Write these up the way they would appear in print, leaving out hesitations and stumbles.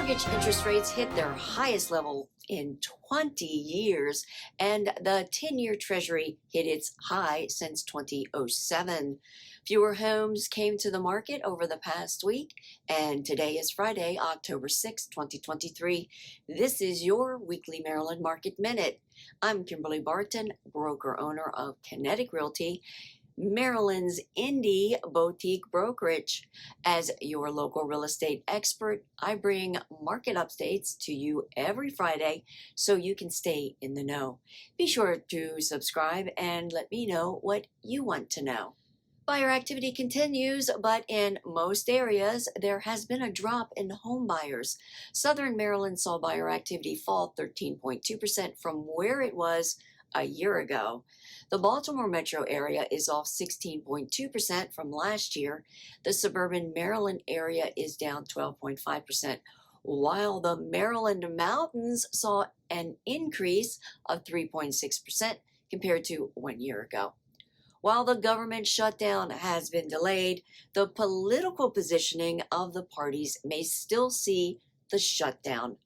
Mortgage interest rates hit their highest level in 20 years, and the 10-year Treasury hit its high since 2007. Fewer homes came to the market over the past week, and today is Friday, October 6, 2023. This is your weekly Maryland Market Minute. I'm Kimberly Barton, broker-owner of Kinetic Realty, Maryland's indie boutique brokerage. As your local real estate expert, I bring market updates to you every Friday so you can stay in the know. Be sure to subscribe and let me know what you want to know. Buyer activity continues, but in most areas, there has been a drop in home buyers. Southern Maryland saw buyer activity fall 13.2% from where it was a year ago. The Baltimore metro area is off 16.2% from last year. The Suburban Maryland area is down 12.5%, while the Maryland mountains saw an increase of 3.6% compared to 1 year ago. While the government shutdown has been delayed, the political positioning of the parties may still see the shutdown.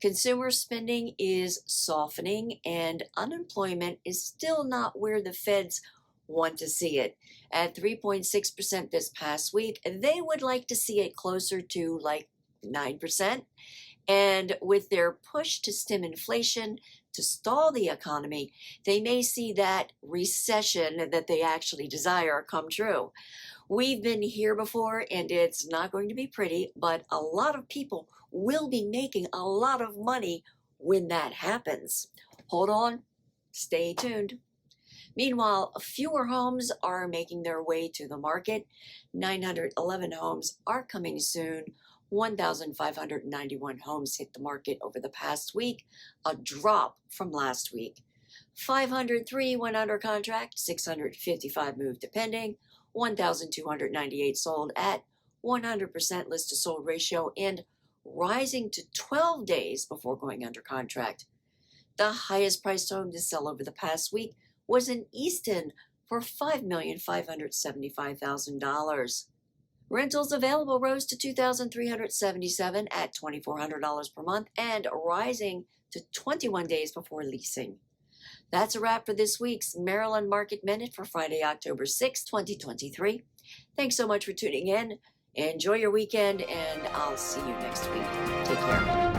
Consumer spending is softening, and unemployment is still not where the feds want to see it. At 3.6% this past week, they would like to see it closer to like 9%. And with their push to stem inflation, to stall the economy, they may see that recession that they actually desire come true. We've been here before, and it's not going to be pretty, but a lot of people will be making a lot of money when that happens. Hold on, stay tuned. Meanwhile, fewer homes are making their way to the market. 911 homes are coming soon. 1,591 homes hit the market over the past week, a drop from last week. 503 went under contract, 655 moved to pending, 1,298 sold at 100% list to sold ratio and rising to 12 days before going under contract. The highest priced home to sell over the past week was in Easton for $5,575,000. Rentals available rose to $2,377 at $2,400 per month and rising to 21 days before leasing. That's a wrap for this week's Maryland Market Minute for Friday, October 6, 2023. Thanks so much for tuning in. Enjoy your weekend, and I'll see you next week. Take care.